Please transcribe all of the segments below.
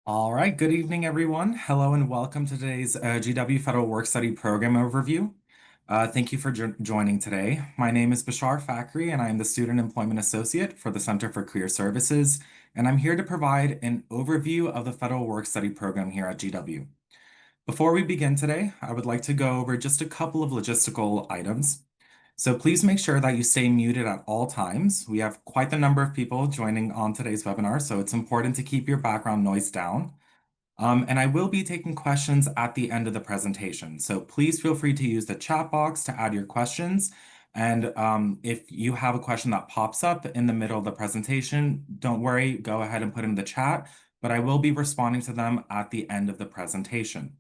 All right, good evening, everyone. Hello and welcome to today's GW Federal Work Study Program Overview. Thank you for joining today. My name is Bashar Fakri, and I am the Student Employment Associate for the Center for Career Services, and I'm here to provide an overview of the Federal Work Study Program here at GW. Before we begin today, I would like to go over just a couple of logistical items. So please make sure that you stay muted at all times. We have quite the number of people joining on today's webinar, so it's important to keep your background noise down. And I will be taking questions at the end of the presentation. So please feel free to use the chat box to add your questions. And if you have a question that pops up in the middle of the presentation, don't worry, go ahead and put it in the chat, but I will be responding to them at the end of the presentation.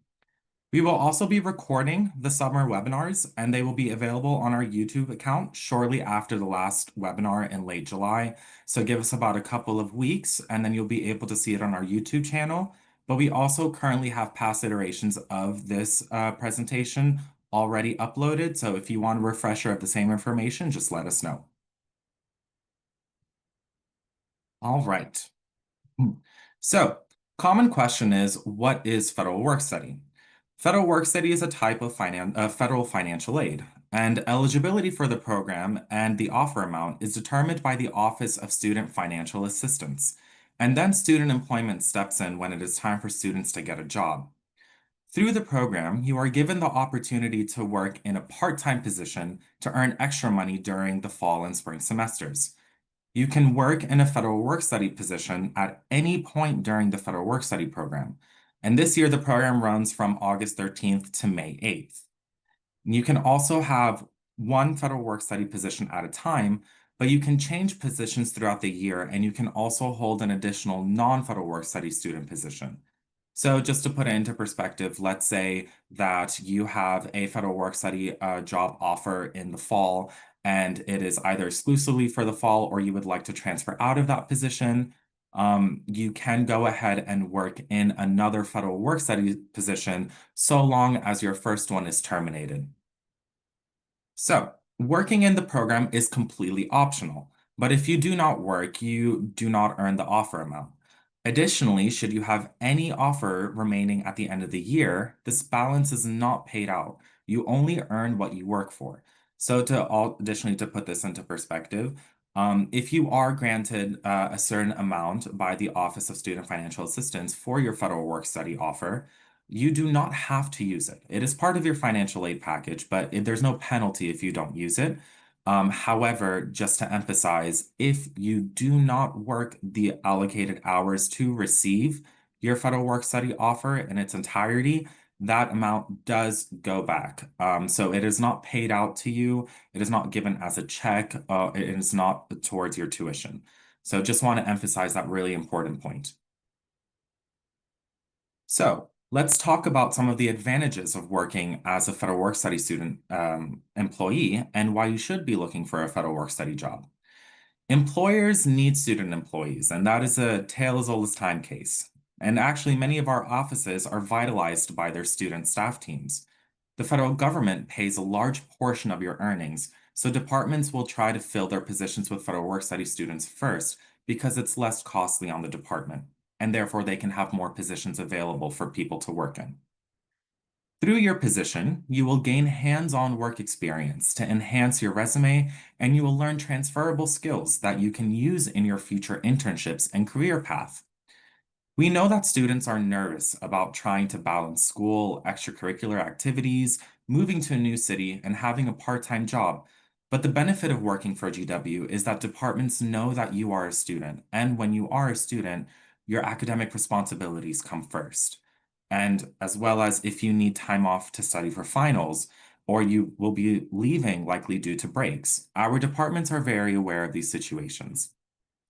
We will also be recording the summer webinars, and they will be available on our YouTube account shortly after the last webinar in late July. So give us about a couple of weeks, and then you'll be able to see it on our YouTube channel. But we also currently have past iterations of this presentation already uploaded. So if you want a refresher of the same information, just let us know. All right. So, common question is, what is federal work study? Federal work study is a type of federal financial aid, and eligibility for the program and the offer amount is determined by the Office of Student Financial Assistance. And then student employment steps in when it is time for students to get a job. Through the program, you are given the opportunity to work in a part-time position to earn extra money during the fall and spring semesters. You can work in a federal work study position at any point during the federal work study program. And this year, the program runs from August 13th to May 8th. You can also have one federal work study position at a time, but you can change positions throughout the year, and you can also hold an additional non-federal work study student position. So just to put it into perspective, let's say that you have a federal work study job offer in the fall, and it is either exclusively for the fall or you would like to transfer out of that position. You can go ahead and work in another federal work study position so long as your first one is terminated. So, working in the program is completely optional, but if you do not work, you do not earn the offer amount. Additionally, should you have any offer remaining at the end of the year, this balance is not paid out. You only earn what you work for. So, additionally, to put this into perspective, if you are granted a certain amount by the Office of Student Financial Assistance for your federal work study offer, you do not have to use it. It is part of your financial aid package, but there's no penalty if you don't use it. However, just to emphasize, if you do not work the allocated hours to receive your federal work study offer in its entirety, that amount does go back. So it is not paid out to you. It is not given as a check. It is not towards your tuition. So just want to emphasize that really important point. So let's talk about some of the advantages of working as a federal work study student employee and why you should be looking for a federal work study job. Employers need student employees, and that is a tale as old as time case. And actually, many of our offices are vitalized by their student staff teams. The federal government pays a large portion of your earnings, so departments will try to fill their positions with federal work study students first because it's less costly on the department, and therefore they can have more positions available for people to work in. Through your position, you will gain hands-on work experience to enhance your resume, and you will learn transferable skills that you can use in your future internships and career path. We know that students are nervous about trying to balance school, extracurricular activities, moving to a new city, and having a part-time job. But the benefit of working for GW is that departments know that you are a student, and when you are a student, your academic responsibilities come first. And as well as if you need time off to study for finals, or you will be leaving likely due to breaks, our departments are very aware of these situations.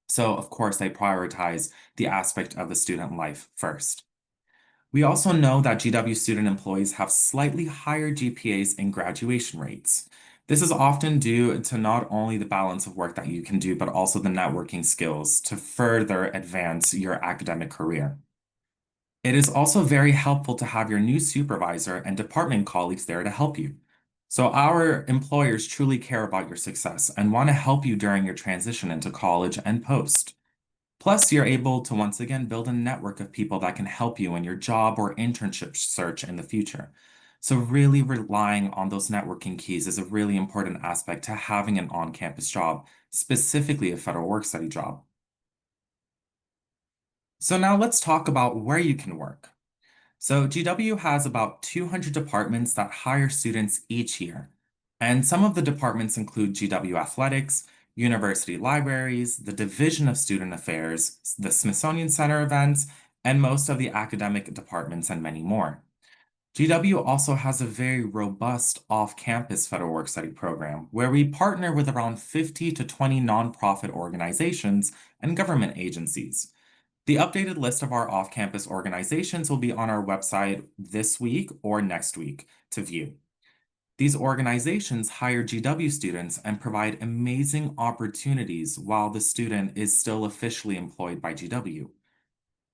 So, of course, they prioritize the aspect of the student life first. We also know that GW student employees have slightly higher GPAs and graduation rates. This is often due to not only the balance of work that you can do, but also the networking skills to further advance your academic career. It is also very helpful to have your new supervisor and department colleagues there to help you. So our employers truly care about your success and want to help you during your transition into college and post. Plus, you're able to once again build a network of people that can help you in your job or internship search in the future. So, really relying on those networking keys is a really important aspect to having an on campus job, specifically a federal work study job. So, now let's talk about where you can work. So GW has about 200 departments that hire students each year. And some of the departments include GW Athletics, University Libraries, the Division of Student Affairs, the Smithsonian Center events, and most of the academic departments and many more. GW also has a very robust off-campus federal work study program where we partner with around 50 to 20 nonprofit organizations and government agencies. The updated list of our off-campus organizations will be on our website this week or next week to view. These organizations hire GW students and provide amazing opportunities while the student is still officially employed by GW.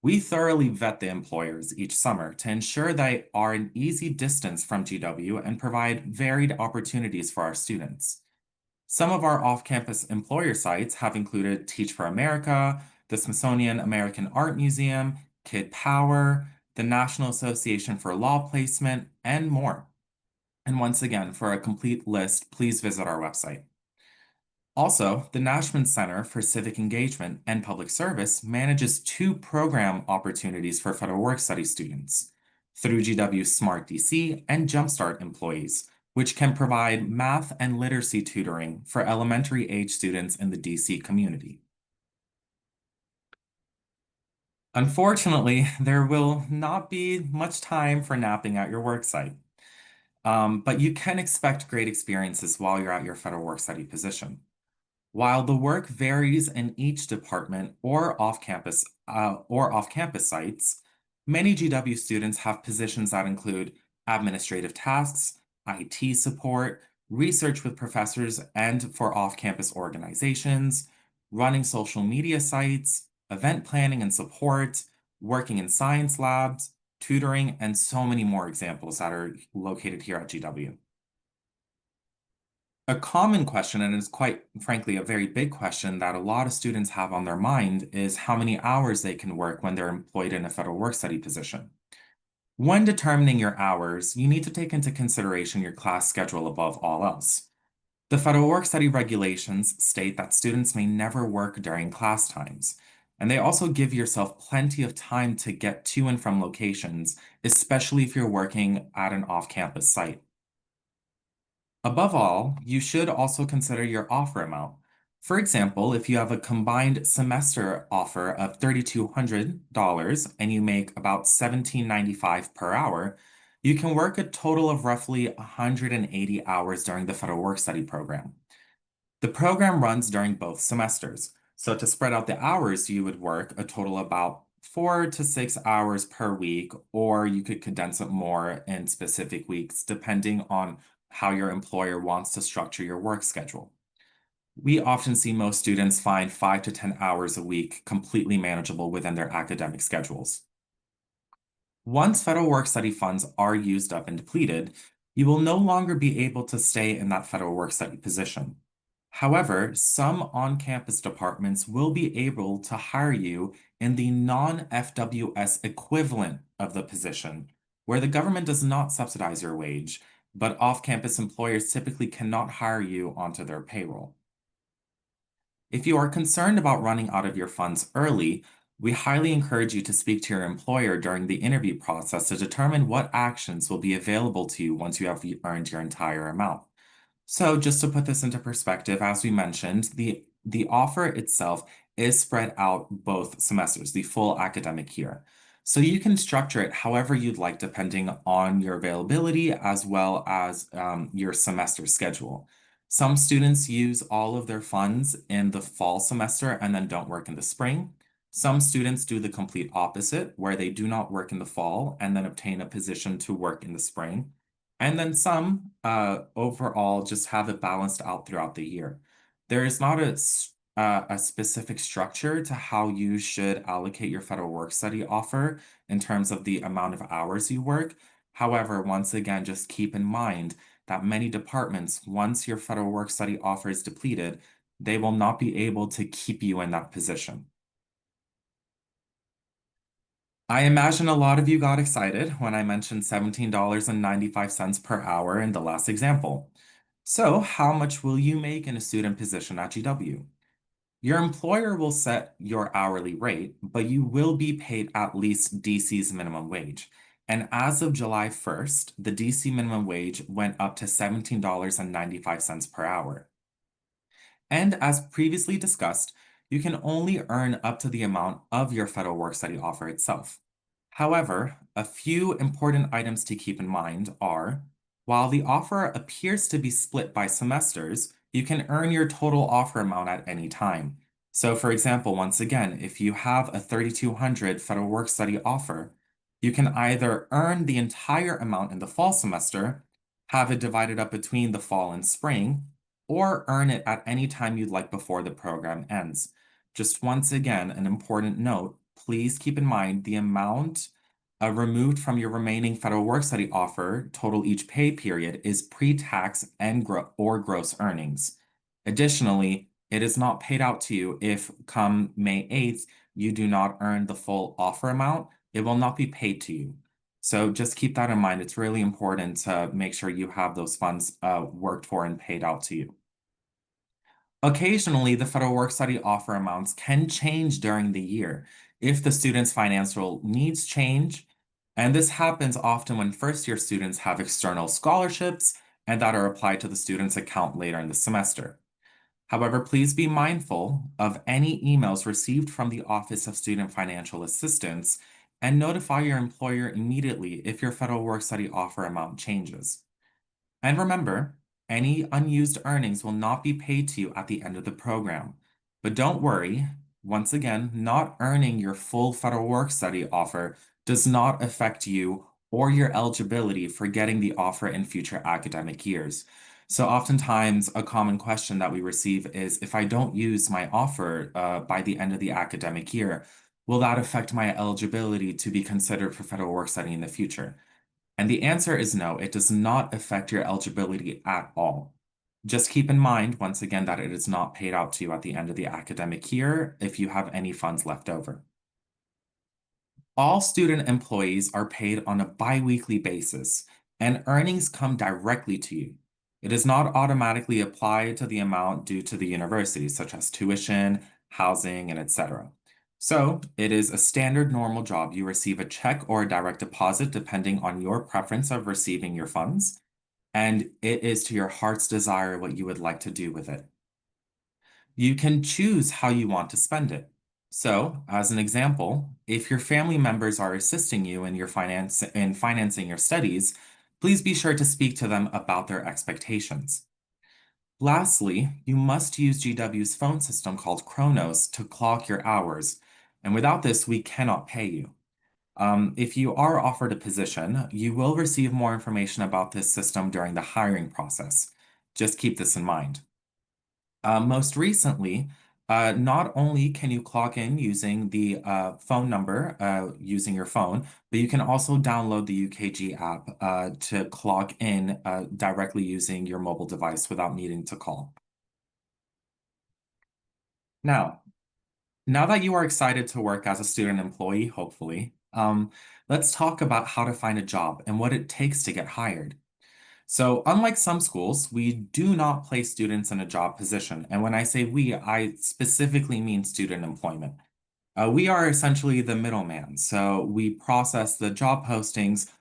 We thoroughly vet the employers each summer to ensure they are an easy distance from GW and provide varied opportunities for our students. Some of our off-campus employer sites have included Teach for America, the Smithsonian American Art Museum, Kid Power, the National Association for Law Placement, and more. And once again, for a complete list, please visit our website. Also, the Nashman Center for Civic Engagement and Public Service manages two program opportunities for federal work study students through GW Smart DC and Jumpstart employees, which can provide math and literacy tutoring for elementary age students in the DC community. Unfortunately, there will not be much time for napping at your work site, but you can expect great experiences while you're at your federal work study position. While the work varies in each department or off-campus sites, many GW students have positions that include administrative tasks, IT support, research with professors and for off-campus organizations, running social media sites, event planning and support, working in science labs, tutoring, and so many more examples that are located here at GW. A common question, and is quite frankly a very big question that a lot of students have on their mind, is how many hours they can work when they're employed in a federal work study position. When determining your hours, you need to take into consideration your class schedule above all else. The federal work study regulations state that students may never work during class times, and they also give yourself plenty of time to get to and from locations, especially if you're working at an off-campus site. Above all, you should also consider your offer amount. For example, if you have a combined semester offer of $3,200 and you make about $17.95 per hour, you can work a total of roughly 180 hours during the federal work study program. The program runs during both semesters, so to spread out the hours, you would work a total about 4 to 6 hours per week, or you could condense it more in specific weeks, depending on how your employer wants to structure your work schedule. We often see most students find 5 to 10 hours a week completely manageable within their academic schedules. Once federal work study funds are used up and depleted, you will no longer be able to stay in that federal work study position. However, some on-campus departments will be able to hire you in the non-FWS equivalent of the position, where the government does not subsidize your wage, but off-campus employers typically cannot hire you onto their payroll. If you are concerned about running out of your funds early, we highly encourage you to speak to your employer during the interview process to determine what actions will be available to you once you have earned your entire amount. So just to put this into perspective, as we mentioned, the offer itself is spread out both semesters, the full academic year. So you can structure it however you'd like, depending on your availability as well as your semester schedule. Some students use all of their funds in the fall semester and then don't work in the spring. Some students do the complete opposite, where they do not work in the fall and then obtain a position to work in the spring. And then some overall just have it balanced out throughout the year. There is not a specific structure to how you should allocate your federal work study offer in terms of the amount of hours you work. However, once again, just keep in mind that many departments, once your federal work study offer is depleted, they will not be able to keep you in that position. I imagine a lot of you got excited when I mentioned $17.95 per hour in the last example. So, how much will you make in a student position at GW? Your employer will set your hourly rate, but you will be paid at least DC's minimum wage. And as of July 1st, the DC minimum wage went up to $17.95 per hour. And as previously discussed, you can only earn up to the amount of your federal work study offer itself. However, a few important items to keep in mind are, while the offer appears to be split by semesters, you can earn your total offer amount at any time. So for example, once again, if you have a 3,200 federal work study offer, you can either earn the entire amount in the fall semester, have it divided up between the fall and spring, or earn it at any time you'd like before the program ends. Just once again, an important note, please keep in mind the amount removed from your remaining federal work study offer total each pay period is pre-tax and or gross earnings. Additionally, it is not paid out to you if come May 8th you do not earn the full offer amount. It will not be paid to you. So just keep that in mind. It's really important to make sure you have those funds worked for and paid out to you. Occasionally, the federal work study offer amounts can change during the year if the student's financial needs change, and this happens often when first-year students have external scholarships and that are applied to the student's account later in the semester. However, please be mindful of any emails received from the Office of Student Financial Assistance and notify your employer immediately if your federal work study offer amount changes. And remember, any unused earnings will not be paid to you at the end of the program. But don't worry, once again, not earning your full federal work study offer does not affect you or your eligibility for getting the offer in future academic years. So oftentimes a common question that we receive is, if I don't use my offer by the end of the academic year, will that affect my eligibility to be considered for federal work study in the future? And the answer is no, it does not affect your eligibility at all. Just keep in mind, once again, that it is not paid out to you at the end of the academic year if you have any funds left over. All student employees are paid on a bi-weekly basis, and earnings come directly to you. It is not automatically applied to the amount due to the university, such as tuition, housing, and etc. So it is a standard normal job. You receive a check or a direct deposit depending on your preference of receiving your funds, and it is to your heart's desire what you would like to do with it. You can choose how you want to spend it. So, as an example, if your family members are assisting you in financing your studies, please be sure to speak to them about their expectations. Lastly, you must use GW's phone system called Chronos to clock your hours, and without this, we cannot pay you. If you are offered a position, you will receive more information about this system during the hiring process. Just keep this in mind. Most recently, not only can you clock in using the phone number using your phone, but you can also download the UKG app to clock in directly using your mobile device without needing to call. Now, now that you are excited to work as a student employee, hopefully, let's talk about how to find a job and what it takes to get hired. So, unlike some schools, we do not place students in a job position. And when I say we, I specifically mean student employment. We are essentially the middleman. So, we process the job postings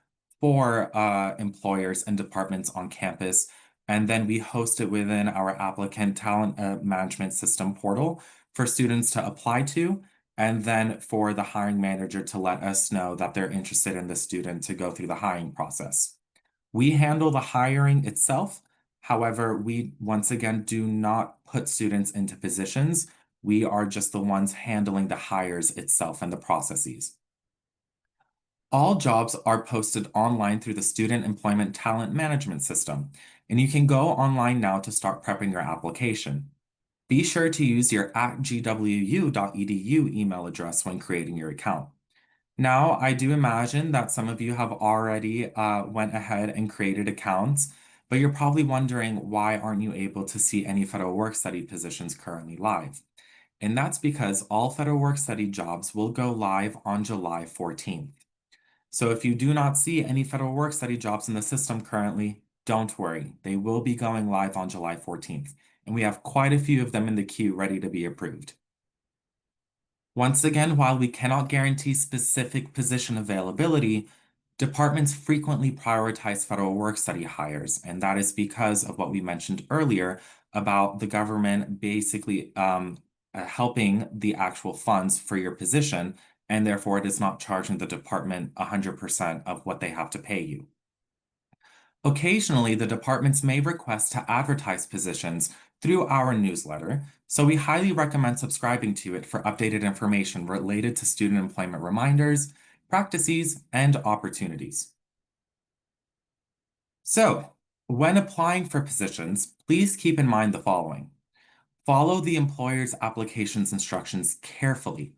for employers and departments on campus, and then we host it within our applicant talent management system portal for students to apply to, and then for the hiring manager to let us know that they're interested in the student to go through the hiring process. We handle the hiring itself. However, we once again do not put students into positions. We are just the ones handling the hires itself and the processes. All jobs are posted online through the Student Employment Talent Management System, and you can go online now to start prepping your application. Be sure to use your @gwu.edu email address when creating your account. Now, I do imagine that some of you have already went ahead and created accounts, but you're probably wondering, why aren't you able to see any federal work study positions currently live? And that's because all federal work study jobs will go live on July 14th. So if you do not see any federal work study jobs in the system currently, don't worry. They will be going live on July 14th. And we have quite a few of them in the queue ready to be approved. Once again, while we cannot guarantee specific position availability, departments frequently prioritize federal work study hires, and that is because of what we mentioned earlier about the government basically helping the actual funds for your position, and therefore it is not charging the department 100% of what they have to pay you. Occasionally, the departments may request to advertise positions through our newsletter, so we highly recommend subscribing to it for updated information related to student employment reminders, practices, and opportunities. So, when applying for positions, please keep in mind the following. Follow the employer's application's instructions carefully,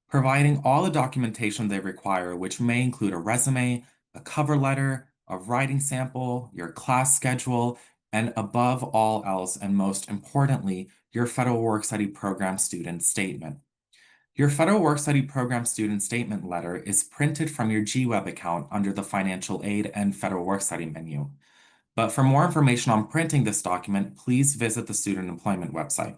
providing all the documentation they require, which may include a resume, a cover letter, a writing sample, your class schedule, and above all else, and most importantly, your Federal Work Study Program student statement. Your Federal Work Study Program student statement letter is printed from your GWeb account under the Financial Aid and Federal Work Study menu. But for more information on printing this document, please visit the Student Employment website.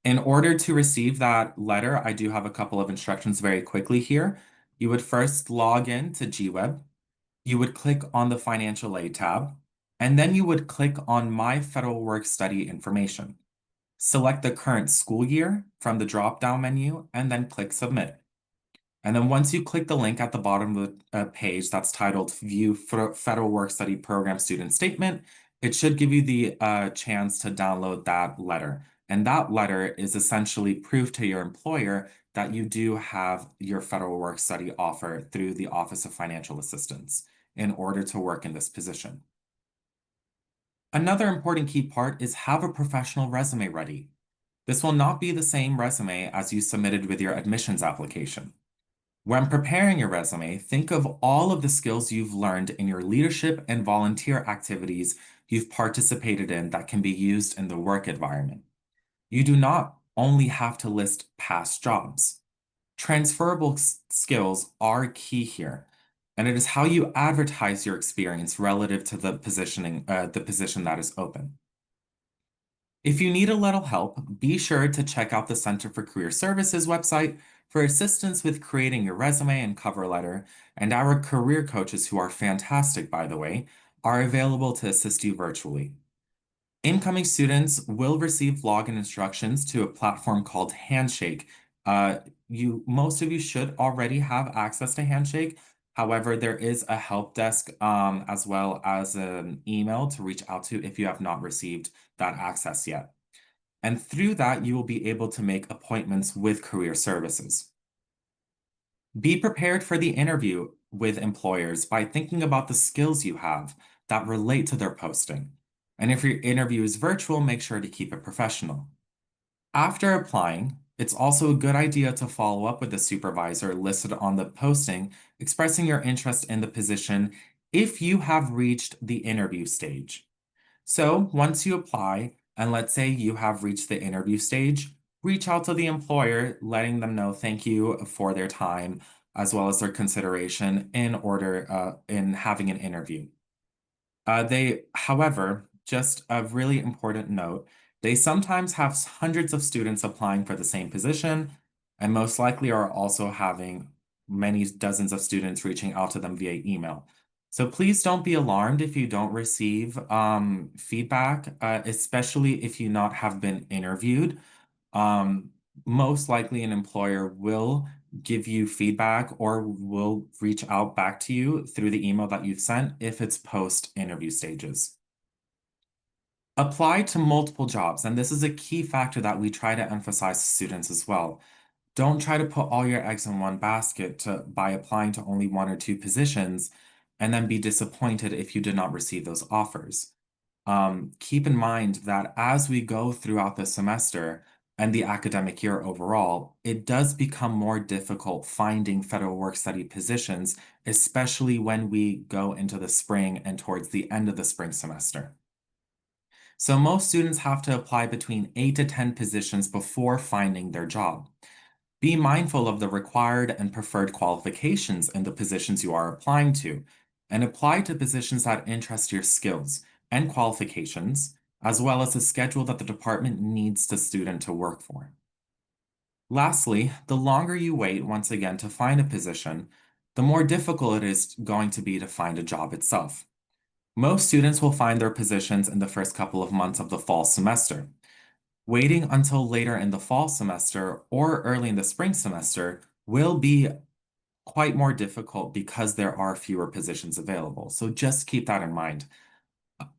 In order to receive that letter, I do have a couple of instructions very quickly here. You would first log in to GWeb. You would click on the Financial Aid tab, and then you would click on My Federal Work Study Information. Select the current school year from the drop-down menu, and then click Submit. And then once you click the link at the bottom of the page that's titled View Federal Work Study Program Student Statement, it should give you the chance to download that letter. And that letter is essentially proof to your employer that you do have your federal work study offer through the Office of Financial Assistance in order to work in this position. Another important key part is have a professional resume ready. This will not be the same resume as you submitted with your admissions application. When preparing your resume, think of all of the skills you've learned in your leadership and volunteer activities you've participated in that can be used in the work environment. You do not only have to list past jobs. Transferable skills are key here, and it is how you advertise your experience relative to the position that is open. If you need a little help, be sure to check out the Center for Career Services website for assistance with creating your resume and cover letter, and our career coaches, who are fantastic, by the way, are available to assist you virtually. Incoming students will receive login instructions to a platform called Handshake. Most of you should already have access to Handshake. However, there is a help desk as well as an email to reach out to if you have not received that access yet. And through that, you will be able to make appointments with career services. Be prepared for the interview with employers by thinking about the skills you have that relate to their posting. And if your interview is virtual, make sure to keep it professional. After applying, it's also a good idea to follow up with the supervisor listed on the posting, expressing your interest in the position if you have reached the interview stage. So once you apply, and let's say you have reached the interview stage, reach out to the employer, letting them know thank you for their time, as well as their consideration in having an interview. However, just a really important note, they sometimes have hundreds of students applying for the same position, and most likely are also having many dozens of students reaching out to them via email. So please don't be alarmed if you don't receive feedback, especially if you not have been interviewed. Um, Most likely an employer will give you feedback or will reach out back to you through the email that you've sent if it's post-interview stages. Apply to multiple jobs, and this is a key factor that we try to emphasize to students as well. Don't try to put all your eggs in one basket by applying to only one or two positions and then be disappointed if you did not receive those offers. Keep in mind that as we go throughout the semester and the academic year overall, it does become more difficult finding federal work study positions, especially when we go into the spring and towards the end of the spring semester. So most students have to apply between 8 to 10 positions before finding their job. Be mindful of the required and preferred qualifications in the positions you are applying to, and apply to positions that interest your skills and qualifications, as well as the schedule that the department needs the student to work for. Lastly, the longer you wait once again to find a position, the more difficult it is going to be to find a job itself. Most students will find their positions in the first couple of months of the fall semester. Waiting until later in the fall semester or early in the spring semester will be quite more difficult because there are fewer positions available. So just keep that in mind.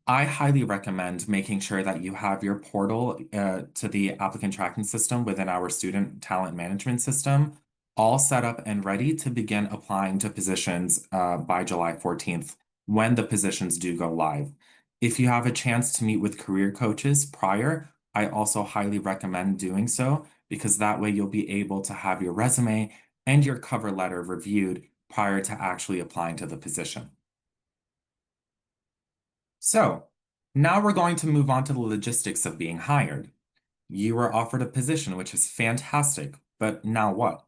I highly recommend making sure that you have your portal to the applicant tracking system within our student talent management system all set up and ready to begin applying to positions by July 14th when the positions do go live. If you have a chance to meet with career coaches prior, I also highly recommend doing so because that way you'll be able to have your resume and your cover letter reviewed prior to actually applying to the position. So, now we're going to move on to the logistics of being hired. You were offered a position, which is fantastic, but now what?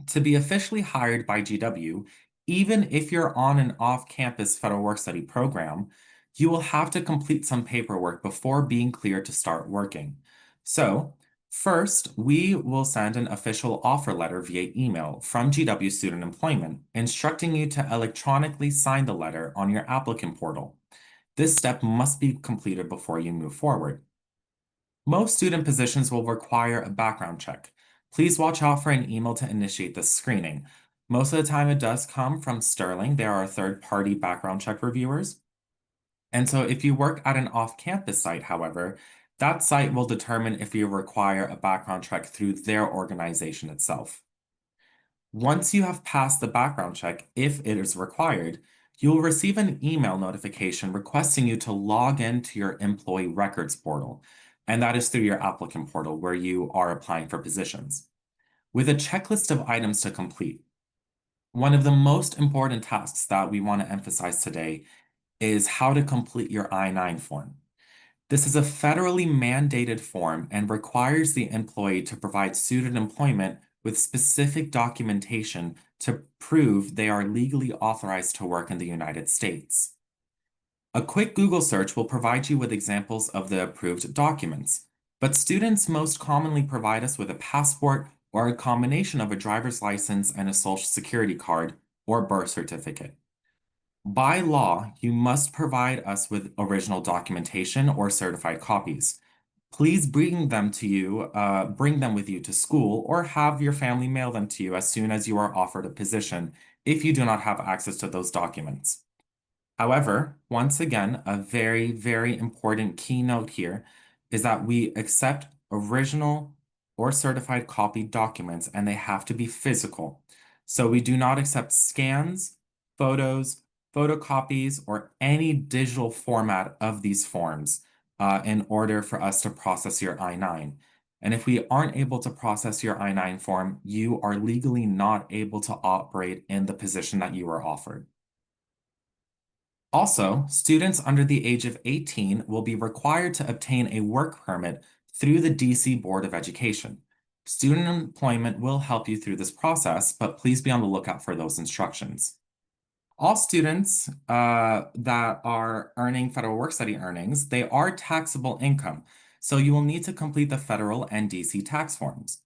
To be officially hired by GW, even if you're on an off-campus federal work study program, you will have to complete some paperwork before being cleared to start working. So, first, we will send an official offer letter via email from GW Student Employment, instructing you to electronically sign the letter on your applicant portal. This step must be completed before you move forward. Most student positions will require a background check. Please watch out for an email to initiate the screening. Most of the time it does come from Sterling. They are third-party background check reviewers. And so if you work at an off-campus site, however, that site will determine if you require a background check through their organization itself. Once you have passed the background check, if it is required, you will receive an email notification requesting you to log into your employee records portal, and that is through your applicant portal where you are applying for positions, with a checklist of items to complete. One of the most important tasks that we want to emphasize today is how to complete your I-9 form. This is a federally mandated form and requires the employee to provide student employment with specific documentation to prove they are legally authorized to work in the United States. A quick Google search will provide you with examples of the approved documents, but students most commonly provide us with a passport or a combination of a driver's license and a social security card or birth certificate. By law, you must provide us with original documentation or certified copies. Please bring them with you to school or have your family mail them to you as soon as you are offered a position if you do not have access to those documents. However, once again, a very, very important keynote here is that we accept original or certified copy documents and they have to be physical. So we do not accept scans, photos, photocopies, or any digital format of these forms in order for us to process your I-9. And if we aren't able to process your I-9 form, you are legally not able to operate in the position that you were offered. Also, students under the age of 18 will be required to obtain a work permit through the DC Board of Education. Student employment will help you through this process, but please be on the lookout for those instructions. All students that are earning federal work study earnings, they are taxable income, so you will need to complete the federal and DC tax forms.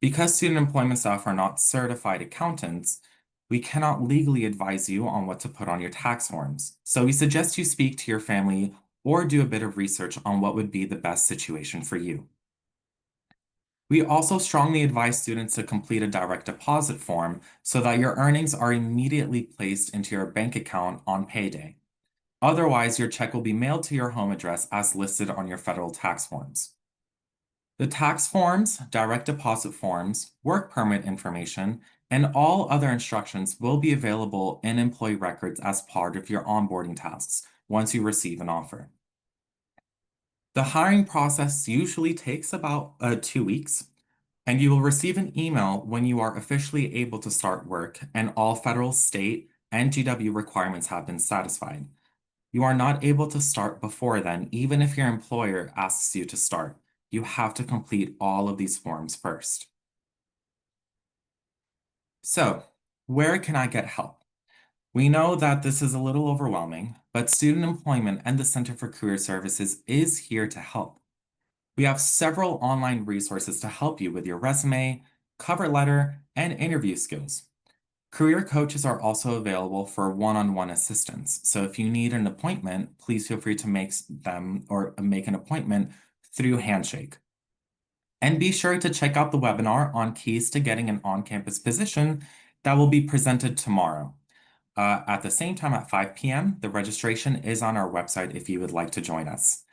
Because student employment staff are not certified accountants, we cannot legally advise you on what to put on your tax forms. So we suggest you speak to your family or do a bit of research on what would be the best situation for you. We also strongly advise students to complete a direct deposit form so that your earnings are immediately placed into your bank account on payday. Otherwise, your check will be mailed to your home address as listed on your federal tax forms. The tax forms, direct deposit forms, work permit information, and all other instructions will be available in employee records as part of your onboarding tasks once you receive an offer. The hiring process usually takes about 2 weeks, and you will receive an email when you are officially able to start work and all federal, state, and GW requirements have been satisfied. You are not able to start before then, even if your employer asks you to start. You have to complete all of these forms first. So, where can I get help? We know that this is a little overwhelming, but Student Employment and the Center for Career Services is here to help. We have several online resources to help you with your resume, cover letter, and interview skills. Career coaches are also available for one-on-one assistance. So if you need an appointment, please feel free to make an appointment through Handshake. And be sure to check out the webinar on keys to getting an on-campus position that will be presented tomorrow. At the same time at 5 p.m., the registration is on our website if you would like to join us.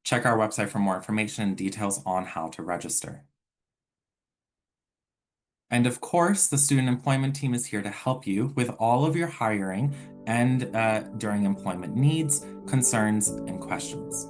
Check our website for more information and details on how to register. And of course, the student employment team is here to help you with all of your hiring and during employment needs, concerns, and questions.